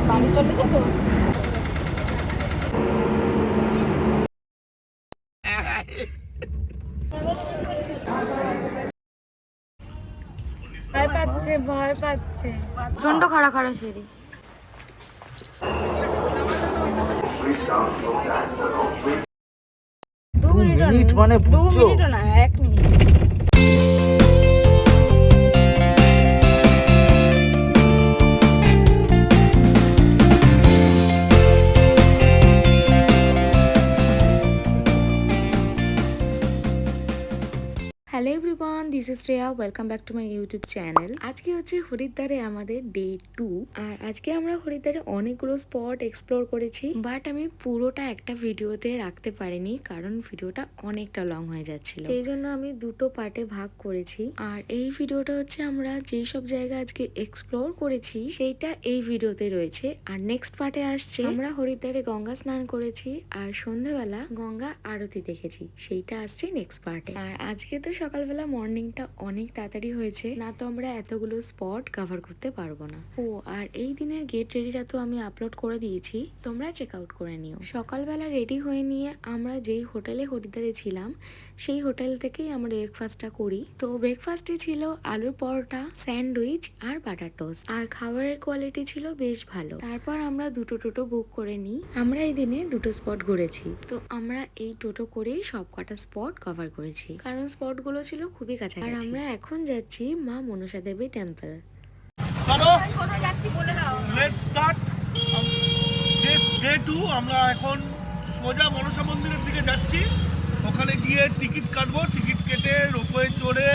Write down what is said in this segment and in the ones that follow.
বাড়ি চলে যাবো। ভয় পাচ্ছে, ভয় পাচ্ছে। প্রচন্ড খাড়া খাড়া সিঁড়ি। 2 মিনিট মানে 2 মিনিটও না, 1 minute. Hello everyone, this is Shreya, welcome back to my YouTube channel. আজকে হচ্ছে হরিদ্বারে আমাদের ডে 2। আর আজকে আমরা হরিদ্বারে অনেকগুলো স্পট এক্সপ্লোর করেছি, বাট আমি পুরোটা একটা ভিডিওতে রাখতে পারিনি কারণ ভিডিওটা অনেকটা লং হয়ে যাচ্ছিল। এই জন্য আমি দুটো পার্টে ভাগ করেছি। আর এই ভিডিওটা হচ্ছে আমরা যেই সব জায়গা আজকে এক্সপ্লোর করেছি সেইটা এই ভিডিওতে রয়েছে। আর নেক্সট পার্টে আসছে আমরা হরিদ্বারে গঙ্গা স্নান করেছি আর সন্ধ্যাবেলা গঙ্গা আরতি দেখেছি, সেইটা আসছে নেক্সট পার্টে। আর আজকে তো সকালবেলা মর্নিংটা অনেক তাড়াতাড়ি হয়েছে, না তো আমরা এতগুলো স্পট কভার করতে পারবো না। ও আর এই দিনের গেট রেডিটা তো আমি আপলোড করে দিয়েছি, তোমরা চেক আউট করে নিও। সকালবেলা রেডি হয়ে নিয়ে আমরা যেই হোটেলে হরিদ্বারে ছিলাম সেই হোটেল থেকেই আমরা ব্রেকফাস্টটা করি। তো ব্রেকফাস্টে ছিল আলুর পরোটা, স্যান্ডউইচ আর বাটার টোস্ট। আর খাবারের কোয়ালিটি ছিল বেশ ভালো। তারপর আমরা দুটো টোটো বুক করে নিই। আমরা এই দিনে দুটো স্পট ঘুরেছি, তো আমরা এই টোটো করেই সব কটা স্পট কভার করেছি কারণ স্পট গুলো ছিল খুবই কাছে। আর আমরা এখন যাচ্ছি মা মনসা দেবী টেম্পল। চলো কোথায় যাচ্ছি বলে দাও। Let's start day 2। আমরা এখন সোজা মনসা মন্দিরের দিকে যাচ্ছি। ওখানে গিয়ে টিকিট কাটবো, টিকিট কেটে রোপওয়ে চড়ে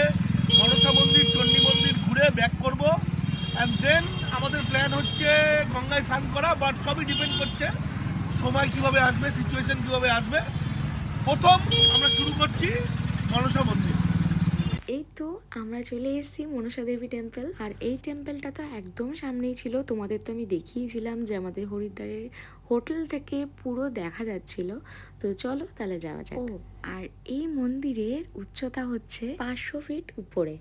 মনসা মন্দির, চণ্ডী মন্দির ঘুরে ব্যাক করব। অ্যান্ড দেন আমাদের প্ল্যান হচ্ছে গঙ্গায় স্নান করা, বাট সবই ডিপেন্ড করছে সময় কিভাবে আসবে, সিচুয়েশন কিভাবে আসবে। প্রথম আমরা শুরু করছি মনসা মন্দির। এই তো আমরা চলে এসেছি মনসা দেবী টেম্পল। আর এই টেম্পলটা তো একদম সামনেই ছিল, তোমাদের তো আমি দেখিয়েছিলাম যে আমাদের হরিদ্বারের হোটেল থেকে পুরো দেখা যাচ্ছিল। তো চলো তাহলে যাওয়া যাক। আর এই মন্দিরের উচ্চতা হচ্ছে 500 ফিট উপরে।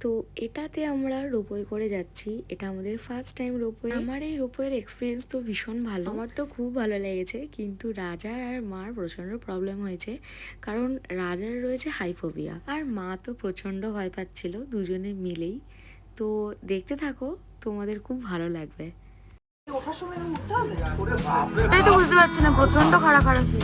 তো এটাতে আমরা রোপওয়ে করে যাচ্ছি, এটা আমাদের ফার্স্ট টাইম রোপওয়ে। আমার এই রোপওয়ের এক্সপিরিয়েন্স তো ভীষণ ভালো, আমার তো খুব ভালো লেগেছে। কিন্তু রাজার আর মার প্রচন্ড প্রবলেম হয়েছে কারণ রাজার রয়েছে হাইফোবিয়া আর মা তো প্রচন্ড ভয় পাচ্ছিল, দুজনে মিলেই। তো দেখতে থাকো, তোমাদের খুব ভালো লাগবে। তাই তো বুঝতে পারছি না, প্রচন্ড খাড়া খাড়া ছিল।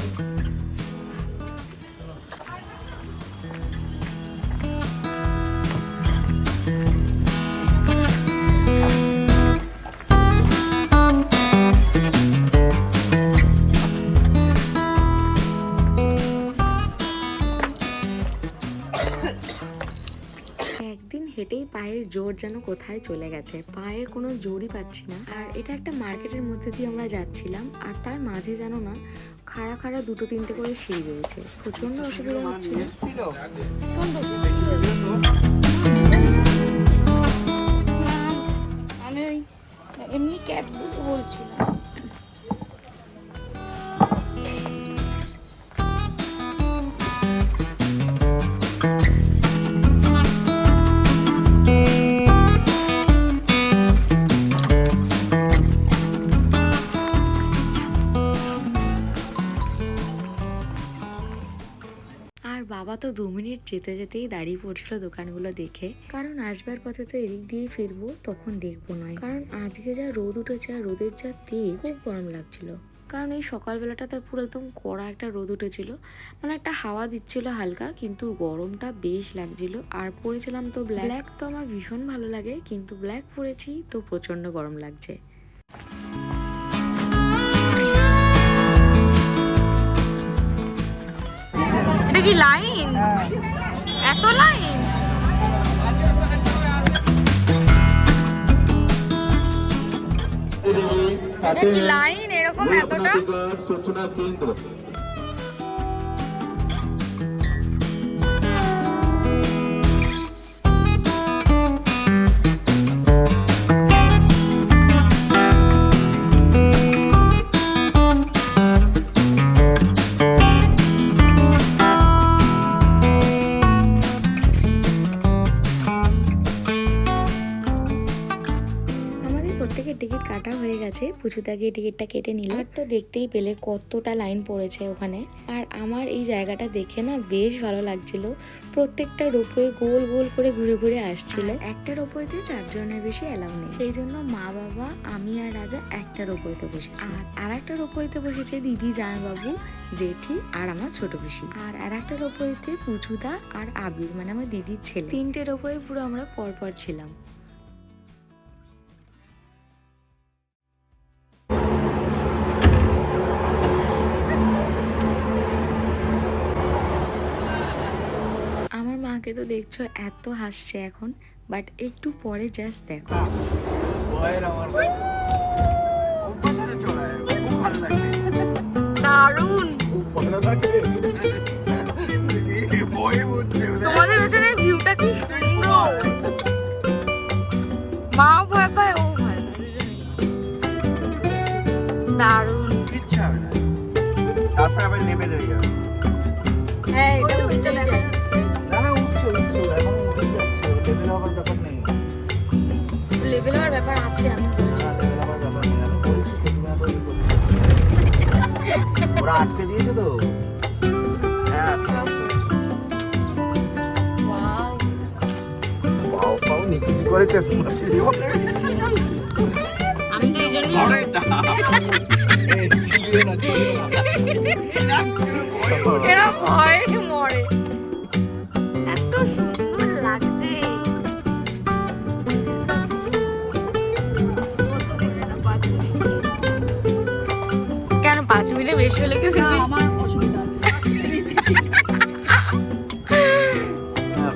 একদিন হেঁটেই পায়ের জোর যেন কোথায় চলে গেছে, পায়ের কোনো জোরই পাচ্ছি না। আর এটা একটা মার্কেটের মধ্যে দিয়ে আমরা যাচ্ছিলাম, আর তার মাঝে জানো না খাড়া খাড়া 2-3টে করে সিঁড়ি রয়েছে, প্রচন্ড অসুবিধা হচ্ছিল। আমি ওই এমনি ক্যাব বলছিলাম। আর বাবা তো 2 মিনিট যেতে যেতেই দাঁড়িয়ে পড়ছিল দোকানগুলো দেখে, কারণ আসবার পথে তো এদিক দিয়েই ফিরবো, তখন দেখবো নয়। কারণ আজকে যা রোদ উঠেছে আর রোদের যা তেজ, খুব গরম লাগছিল। কারণ এই সকালবেলাটা তো পুরো একদম কড়া একটা রোদ উঠেছিল, মানে একটা হাওয়া দিচ্ছিল হালকা, কিন্তু গরমটা বেশ লাগছিল। আর পরেছিলাম তো ব্ল্যাক, তো আমার ভীষণ ভালো লাগে, কিন্তু ব্ল্যাক পরেছি তো প্রচন্ড গরম লাগছে। এটা কি লাইন? এত লাইন? এটা কি লাইন এরকম এতটা? सूचना केंद्र টিকিট কাটা হয়ে গেছে, পুজোতে গিয়ে টিকিটটা কেটে নিল। আর তো দেখতেই পেলে কতটা লাইন পড়েছে ওখানে। আর আমার এই জায়গাটা দেখে না বেশ ভালো লাগছিল। প্রত্যেকটা রোপওয়ে গোল গোল করে ঘুরে ঘুরে আসছিল। একটা রোপওয়েতে 4 জনের বেশি অ্যালাউ নেই, সেই জন্য মা বাবা আমি আর রাজা একটা রোপওয়েতে বসেছি। আর একটা রোপওয়েতে বসেছে দিদি, জামাইবাবু, জেঠি আর আমার ছোট পিসি। আর একটা রোপওয়েতে পুচুদা আর আবির মানে আমার দিদির ছেলে। 3টে রোপওয়ে পুরো আমরা পরপর ছিলাম। আমার মাকে তো দেখছো এত হাসছে এখন, বাট একটু পরে জাস্ট দেখো। দারুণ, তোমাদের পেছনে ভিউটা কি সুন্দর। মাও ভয় পায়, ও ভয় পায়, দারুণ। তারপর আবার লেভেল হয়ে যাবে। হ্যাঁ এটা উঠে যাচ্ছে। না না উঠছে এখন উঠে যাচ্ছে, লেভেল হওয়ার ব্যাপার নেই। লেভেল হওয়ার ব্যাপার আছে, আমি বলছি। না লেভেল হওয়ার ব্যাপার নেই, আমি বলছি তো তুমি এত ওরা আটকে দিয়েছে তো। হ্যাঁ ওয়াও, পাও পাও নিকুচি করেছে তোমরা। আমি তো এই জন্যই এই চিলিয়ে না এরা ভয়ে মরে। এত সুন্দর লাগছে। কেন 5 মিনিটে বেশি হলে কি আমার অসুবিধা আছে? হ্যাঁ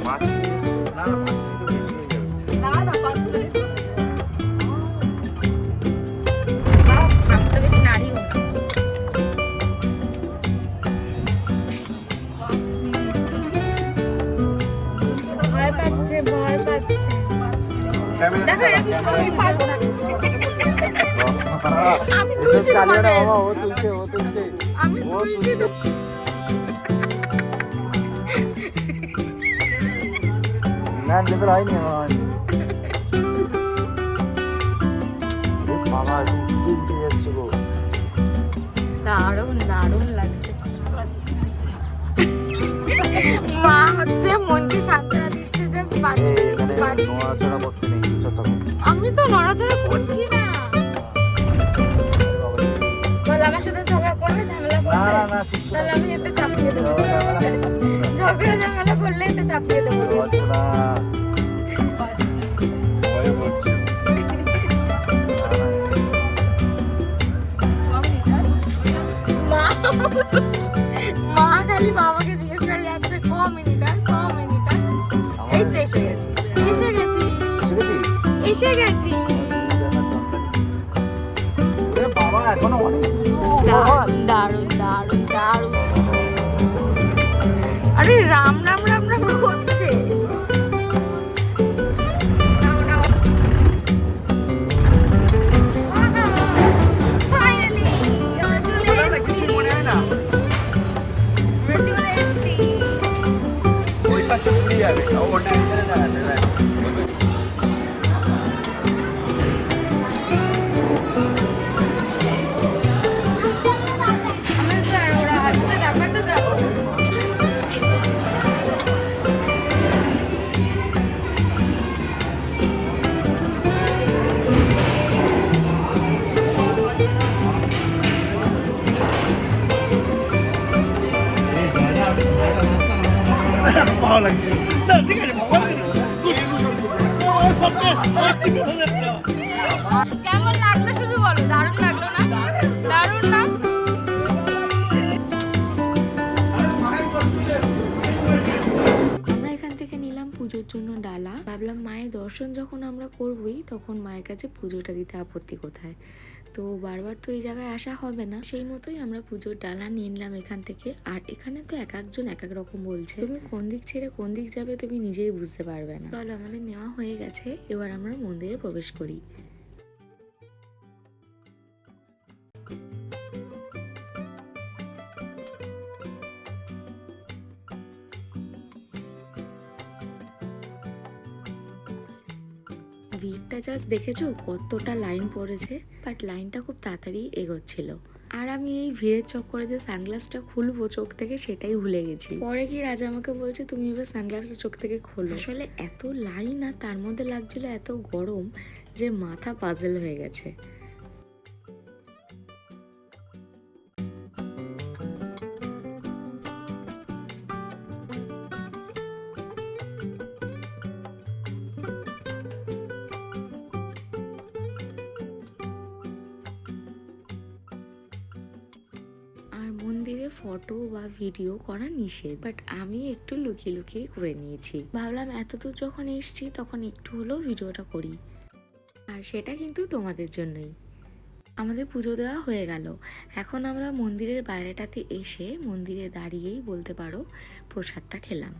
5 মিনিট না 5 মিনিট বেশি হয়ে যাবে। না না 5 মিনিট রাস্তা বেশি নাড়িও না। ভয় পাচ্ছে, ভয় পাচ্ছে। ক্যামেরা দেখো চালা, এরকম ক্যামেরা আমি পারবো না। আমি এসব তুলছি চালিয়ে না তোমাদের। বাবা, ও তুলছে আমি ও তুলছি তো। না লেভেল হয়নি আমার হয়নি। এ বাবা এখন উঠে যাচ্ছে গো। দারুণ দারুণ লাগছে। মা হচ্ছে মনকে শান্তি দিচ্ছে, জাস্ট এখানে নড়াচড়া করতে নেই, চুপচাপ থাকো। আমি তো নড়াচড়া করছি না। বল আমার সাথে ঝগড়া করবে, ঝামেলা না করবে, না না কিছু তাহলে আমি এতে চাপিয়ে দেবো। না ঝামেলা করলে এতে চাপিয়ে দেবো। না ভয় করছে। মা মা খালি বাবাকে জিজ্ঞেস করে যাচ্ছে ক মিনিট আর ক মিনিট আর। এই তো এসে গেছি, এসে গেছি, এসে গেছি। বাবা এখনো অনেক দারুণ দারুণ দারুণ দারুণ। আরে রাম রাম রাম রাম করছে। Finally, আমরা চলে কিছু এসেছি। মনে হয় না আমরা চলে এসেছি। ওই পাশে ঘুরে যাবে ওটা এখানে দাঁড়াবে ব্যাস। আমরা তো আর ওরা আসলে তারপর তো যাবো। ভালো লাগছে না, ঠিক আছে ভালো লাগছে। কেমন লাগলো শুধু বলো, দারুণ লাগলো না? দারুণ না? আমরা এখান থেকে নিলাম পুজোর জন্য ডালা। ভাবলাম মায়ের দর্শন যখন আমরা করবই, তখন মায়ের কাছে পুজোটা দিতে আপত্তি কোথায়। তো বারবার তো এই জায়গায় আসা হবে না, সেই মতোই আমরা পুজোর ডালা নিয়ে নিলাম এখান থেকে। আর এখানে তো এক একজন এক এক রকম বলছে, তুমি কোন দিক ছেড়ে কোন দিক যাবে তুমি নিজেই বুঝতে পারবে না। চলো আমাদের নেওয়া হয়ে গেছে, এবার আমরা মন্দিরে প্রবেশ করি। ভিড়টা জাস্ট দেখেছো কতটা লাইন পড়েছে, বাট লাইনটা খুব তাড়াতাড়ি এগোচ্ছিল। আর আমি এই ভিড়ের চক্করে যে সানগ্লাসটা খুলবো চোখ থেকে সেটাই ভুলে গেছি। পরে কি রাজা আমাকে বলছে তুমি এবার সানগ্লাসটা চোখ থেকে খোলো। আসলে এত লাইন আর তার মধ্যে লাগছিল এত গরম যে মাথা পাজল হয়ে গেছে। আর মন্দিরে ফটো বা ভিডিও করা নিষেধ, বাট আমি একটু লুকিয়ে লুকিয়ে করে নিয়েছি। ভাবলাম এতদূর যখন এসছি তখন একটু হলেও ভিডিওটা করি, আর সেটা কিন্তু তোমাদের জন্যই। আমাদের পুজো দেওয়া হয়ে গেল, এখন আমরা মন্দিরের বাইরেটাতে এসে মন্দিরে দাঁড়িয়েই বলতে পারো প্রসাদটা খেলাম।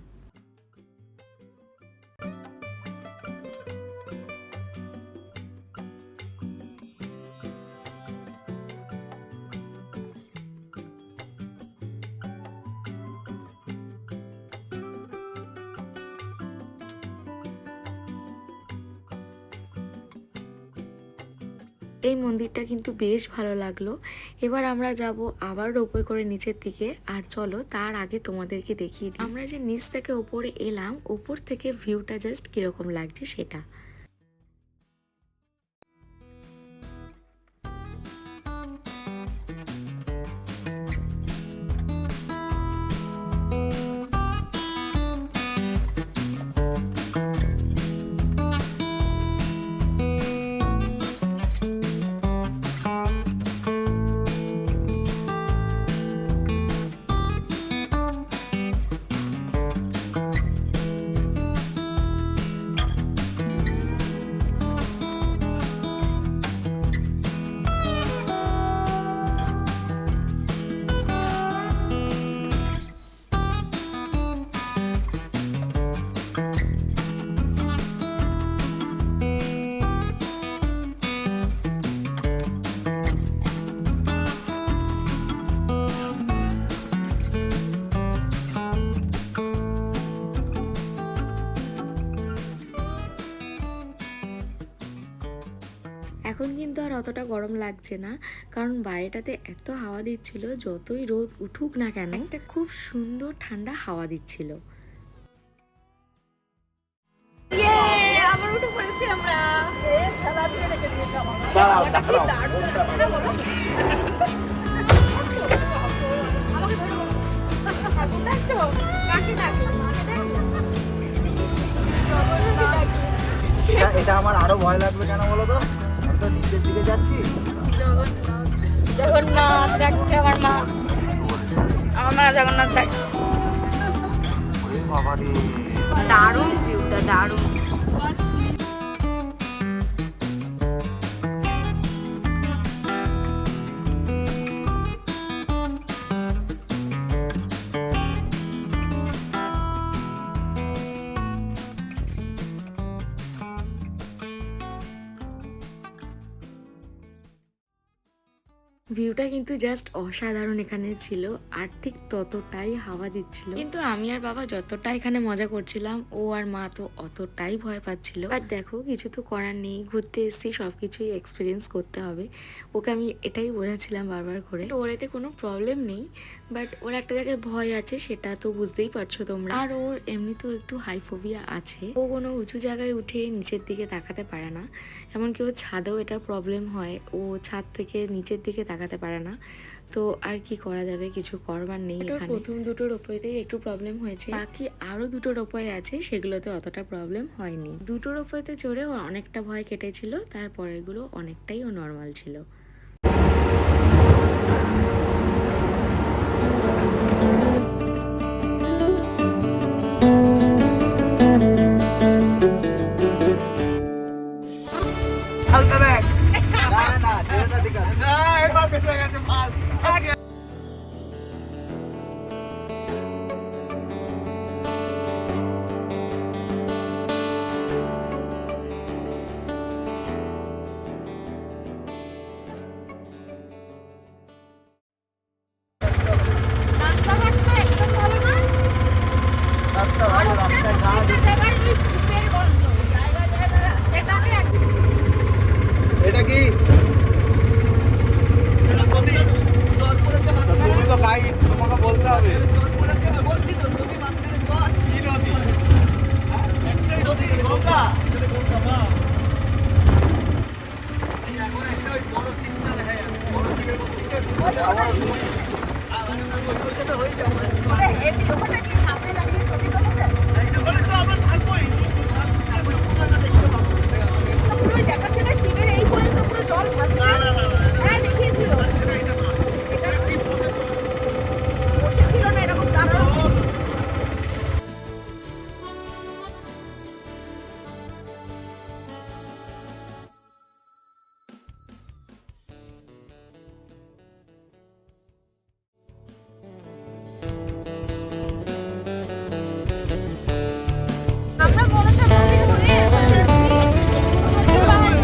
এই মন্দিরটা কিন্তু বেশ ভালো লাগলো। এবার আমরা যাব আবার রোপওয়ে করে নিচের দিকে। আর চলো তার আগে তোমাদেরকে দেখিয়ে দিই আমরা যে নিচ থেকে ওপরে এলাম, ওপর থেকে ভিউটা জাস্ট কিরকম লাগছে সেটা। এখন কিন্তু আর অতটা গরম লাগছে না, কারণ বাইরেটাতে এত হাওয়া দিচ্ছিল, যতই রোদ উঠুক না কেন একটা খুব সুন্দর ঠান্ডা হাওয়া দিচ্ছিল। আবার উঠে পড়েছি আমরা। দাঁড়াও দাঁড়াও আমাকে ধরো। ঠাকুর ডাকছো? কাকে ডাকলাম? এটা আমার আরো ভয় লাগবে কেন বলো তো, আমি তো নিচের দিকে যাচ্ছি। জগন্নাথ ডাকছে আমার মা, আমার মা জগন্নাথ ডাকছে। ওরে বাবা রে, দারুণ ভিউটা, দারুণ। ভিউটা কিন্তু জাস্ট অসাধারণ এখানে ছিল, আর ঠিক ততটাই হাওয়া দিচ্ছিল। কিন্তু আমি আর বাবা যতটা এখানে মজা করছিলাম, ও আর মা তো অতটাই ভয় পাচ্ছিল। আর দেখো কিছু তো করার নেই, ঘুরতে এসেছি, সবকিছুই এক্সপিরিয়েন্স করতে হবে। ওকে আমি এটাই বোঝাচ্ছিলাম বারবার করে। ওর এতে কোনো প্রবলেম নেই, বাট ওর একটা জায়গায় ভয় আছে, সেটা তো বুঝতেই পারছো তোমরা। আর ওর এমনিতেও একটু হাইফোবিয়া আছে, ও কোনো উঁচু জায়গায় উঠে নিচের দিকে তাকাতে পারে না। এমনকি ও ছাদেও এটার প্রবলেম হয়, ও ছাদ থেকে নিচের দিকে তাকাতে পারে না। তো আর কি করা যাবে, কিছু করবার নেই। এখানে প্রথম দুটো রোপওয়েতেই একটু প্রবলেম হয়েছে, বাকি আরো দুটো রোপওয়ে আছে সেগুলোতে অতটা প্রবলেম হয়নি। দুটো রোপওয়েতে চড়ে ও অনেকটা ভয় কেটেছিল, তারপরেরগুলো অনেকটাই ও নর্মাল ছিল। হালকা ব্যাগ না না যেটা ঠিক আছে না, এবার বেঁচে গেছে মাল। রাস্তাঘাট তো একদম ভালো না। রাস্তা ভালো, রাস্তায় কাজ জায়গায় এই ধূপের গন্ধ, জায়গায় জায়গায় রাস্তাটাকে একদম ওই বড় সিনটা দেখা যাবে বড় সিনের মধ্যে ওইটা তো হয়ে যাবে ওখানে কি সামনে দাঁড়িয়ে ছবি তোলা ওখানে তো আমরা থাকবোই। পুরো দেখাচ্ছে না শিবের এই পর্যন্ত পুরো জল ভাসছে। হ্যাঁ দেখিয়েছিল। এটা বসেছিল না এরকম দাঁড়ানো। আমরা মনসা মন্দির ঘুরে এখন যাচ্ছি সত্যি পাহাড়।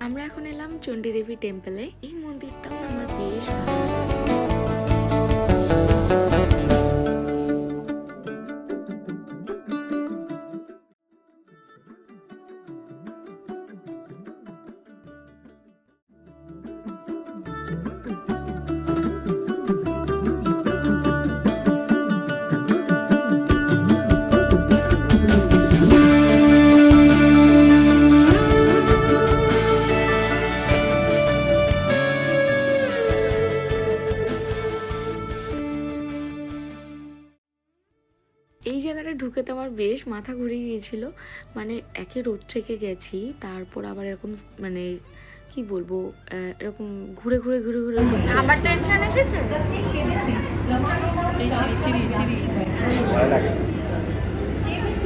আমরা এখন এলাম চণ্ডীদেবী টেম্পলে। এই মন্দিরটাও না আমার বেশ ভালো লেগেছে। এই জায়গাটা ঢুকে তো আমার বেশ মাথা ঘুরে গিয়েছিল। মানে একে রোদ থেকে গেছি, তারপর আবার এরকম মানে কি বলবো, এরকম ঘুরে ঘুরে ঘুরে ঘুরে ঘুরতে আবার যাচ্ছি। টেনশন এসেছে।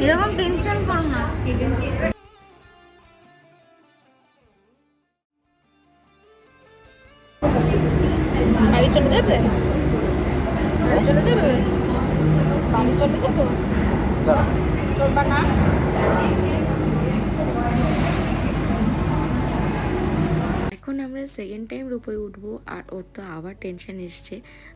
এরকম টেনশন করো না। বাড়ি চলে যাবে? বাড়ি চলে যাবে? বাড়ি চলে যাবে? চলবা না? এখন আমরা সেকেন্ড টাইম রূপে উঠবো, আর ওর তো আবার টেনশন এসছে।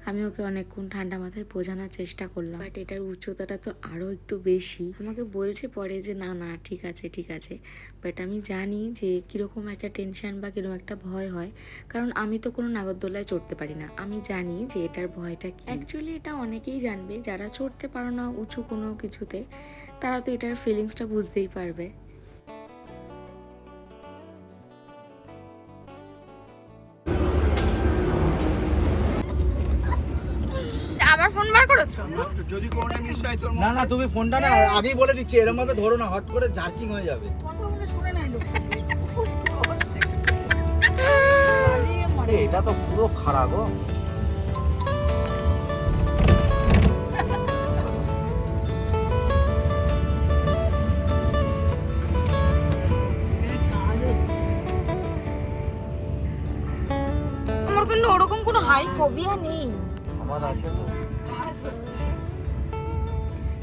আমি ওকে অনেকক্ষণ ঠান্ডা মাথায় বোঝানোর চেষ্টা করলাম, বাট এটার উচ্চতাটা তো আরও একটু বেশি। আমাকে বলছে পরে যে না না ঠিক আছে ঠিক আছে, বাট আমি জানি যে কীরকম একটা টেনশন বা কীরকম একটা ভয় হয়, কারণ আমি তো কোনো নাগরদোলায় চড়তে পারি না। আমি জানি যে এটার ভয়টা কি। অ্যাকচুয়ালি এটা অনেকেই জানবে, যারা চড়তে পারো না উঁচু কোনো কিছুতে, তারা তো এটার ফিলিংসটা বুঝতেই পারবে। আবার ফোন বার করেছো? যদি কোনটা মিস হয় তোর না না তুমি ফোনটা না আগেই বলে দিচ্ছি এরকম ভাবে ধরো না, হট করে জার্কিং হয়ে যাবে। কথা বলে শুনে নাই লোক। আরে এটা তো পুরো খারাপ গো। আমার কিন্তু ওরকম কোনো হাই ফোবিয়া নেই। আমার আছে তো।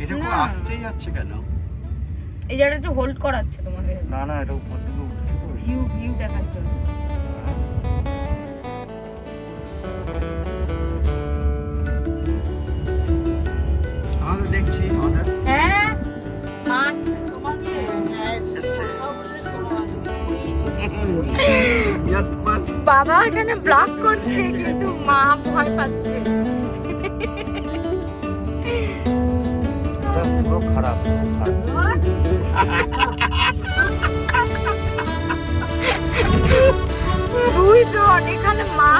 এটা পুরো আসতেই যাচ্ছে কেন? এই জায়গাটা একটু হোল্ড করাচ্ছে তোমাদের না না এটা উপর থেকে উঠছে তো। ভিউ দেখার জন্য। আমাদের দেখছি আমাদের হ্যাঁ মাস তোমাকে এসছে। বাবা এখানে ব্লগ করছে কিন্তু মা ভয় পাচ্ছে। এটা পুরো খারাপ দুইজন এখানে মা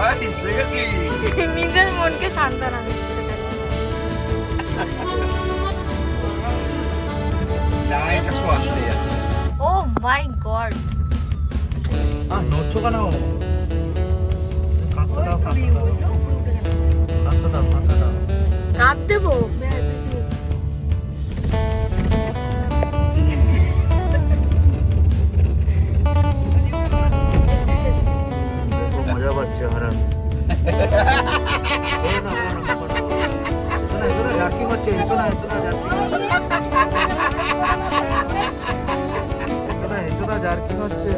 আর এখানে নিজের মনকে সান্ত্বনা দিচ্ছে। ও মাই গড, নড়ছো কেন? কাঁথা দাও কাঁথা দাও কাঁথা দাও। কাঁদ দেবো? মজা পাচ্ছে হারাম। শোনা জার্কিং হচ্ছে, শোনা জার্কিং হচ্ছে।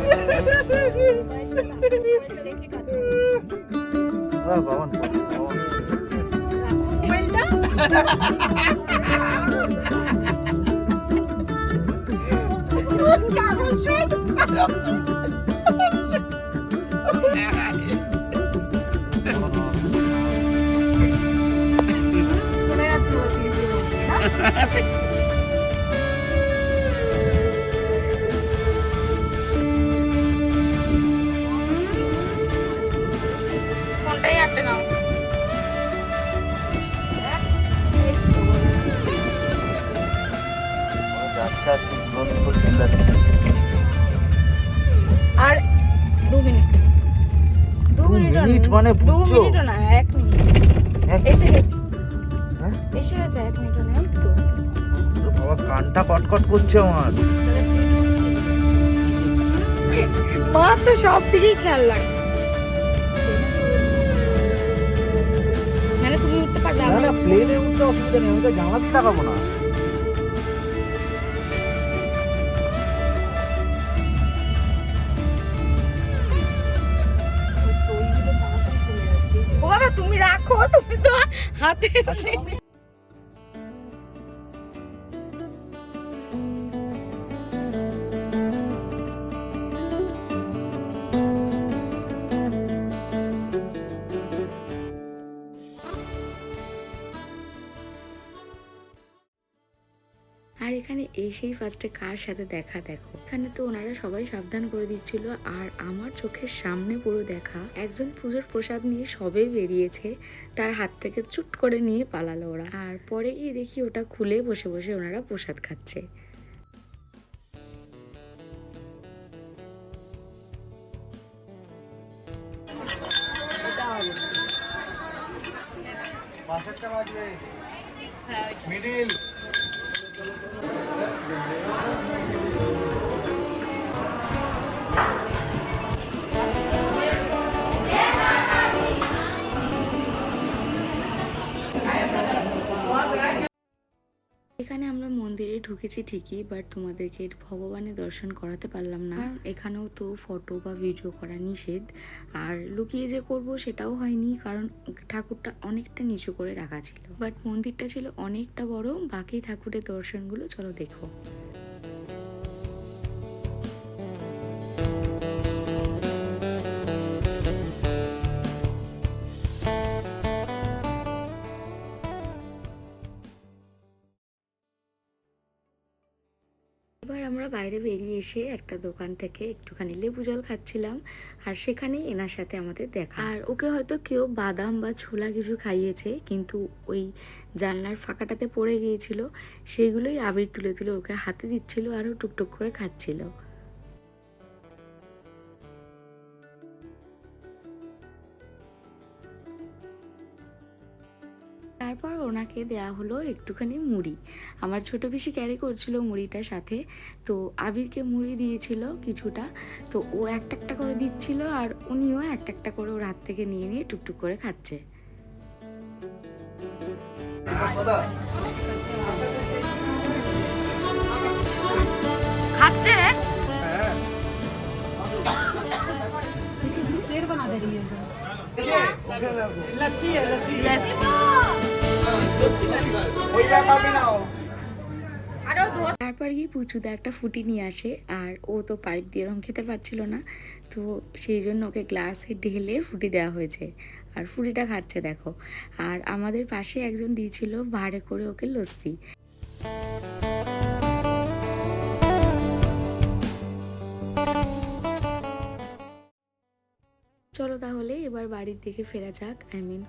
বাবান চাদর মিনিট মানে 2 বুঝছো? মিনিটও না, 1 মিনিট। এক এসে গেছে, হ্যাঁ? এসে গেছে, 1 মিনিটও নেই তো। ওরে বাবা, কানটা কটকট করছে আমার। মা তো সব দিকেই খেয়াল রাখছে। মানে তুমি উঠতে পারবে? না না, প্লেনে উঠতে অসুবিধা নেই, আমি তো জানলা দিয়ে তাকাবো না। ও বাবা তুমি রাখো, তুমি তো হাতে এসে। আর এখানে এসেই ফার্স্টে কার সাথে দেখা দেখো, এখানে তো ওনারা সবাই সাবধান করে দিচ্ছিল। আর আমার চোখের সামনে পুরো দেখা, একজন পুজোর প্রসাদ নিয়ে সবে বেরিয়েছে, তার হাত থেকে চুট করে নিয়ে পালালো ওরা। আর পরে গিয়ে দেখি ওটা খুলে বসে বসে ওনারা প্রসাদ খাচ্ছে। মিডিল এখানে আমরা মন্দিরে ঢুকেছি ঠিকই, বাট তোমাদেরকে ভগবানের দর্শন করাতে পারলাম না, কারণ এখানেও তো ফটো বা ভিডিও করা নিষেধ। আর লুকিয়ে যে করব সেটাও হয়নি, কারণ ঠাকুরটা অনেকটা নিচু করে রাখা ছিল, বাট মন্দিরটা ছিল অনেকটা বড়। বাকি ঠাকুরের দর্শনগুলো চলো দেখো। এবার আমরা বাইরে বেরিয়ে এসে একটা দোকান থেকে একটুখানি লেবু জল খাচ্ছিলাম, আর সেখানেই এনার সাথে আমাদের দেখা। আর ওকে হয়তো কেউ বাদাম বা ছোলা কিছু খাইয়েছে, কিন্তু ওই জানলার ফাঁকাটাতে পড়ে গিয়েছিল, সেইগুলোই আবির তুলে তুলে ওকে হাতে দিচ্ছিল, আর ও টুকটুক করে খাচ্ছিল। তারপর ওনাকে দেয়া হলো একটুখানি মুড়ি। আমার ছোট পিসি ক্যারি করছিল মুড়িটার সাথে, তো আবিরকে মুড়ি দিয়েছিল কিছুটা, তো ও একটা একটা করে দিচ্ছিল, আর উনিও একটা একটা করে ওর হাত থেকে নিয়ে নিয়ে টুকটুক করে খাচ্ছে। খাচ্ছে তারপর গিয়ে পুচুদা একটা ফুটি নিয়ে আসে, আর ও তো পাইপ দিয়ে এরকম খেতে পারছিল না, তো সেই জন্য ওকে গ্লাসে ঢেলে ফুটি দেওয়া হয়েছে, আর ফুটিটা খাচ্ছে দেখো। আর আমাদের পাশে একজন দিয়েছিল ভাড়ে করে ওকে লস্যি। চলো তাহলে এবার বাড়ির দিকে ফেরা যাক,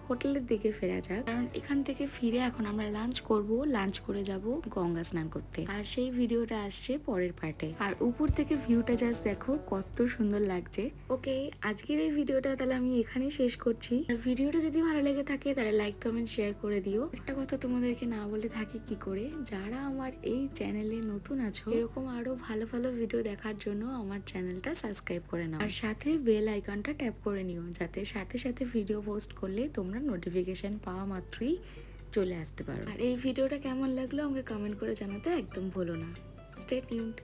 হোটেলের দিকে ফেরা যাক, কারণ এখান থেকে ফিরে এখন আমরা লাঞ্চ করব। লাঞ্চ করে যাব গঙ্গা স্নান করতে, আর সেই ভিডিওটা আসছে পরের পার্টে। আর উপর থেকে ভিউটা জাস্ট দেখো কত সুন্দর লাগছে। ওকে, আজকের এই ভিডিওটা তাহলে আমি এখানেই শেষ করছি। আর ভিডিওটা যদি ভালো লেগে থাকে তাহলে লাইক কমেন্ট শেয়ার করে দিও। একটা কথা তোমাদেরকে না বলে থাকি কি করে, যারা আমার এই চ্যানেলে নতুন আছো, এরকম আরো ভালো ভালো ভিডিও দেখার জন্য আমার চ্যানেলটা সাবস্ক্রাইব করে নাও, আর সাথে বেল আইকনটা ট্যাপ করে নিও, যাতে সাথে সাথে ভিডিও পোস্ট করলে তোমরা নোটিফিকেশন পাওয়া মাত্রই চলে আসতে পারো। আর এই ভিডিওটা কেমন লাগলো আমাকে কমেন্ট করে জানাতে একদম ভুলো না। Stay tuned.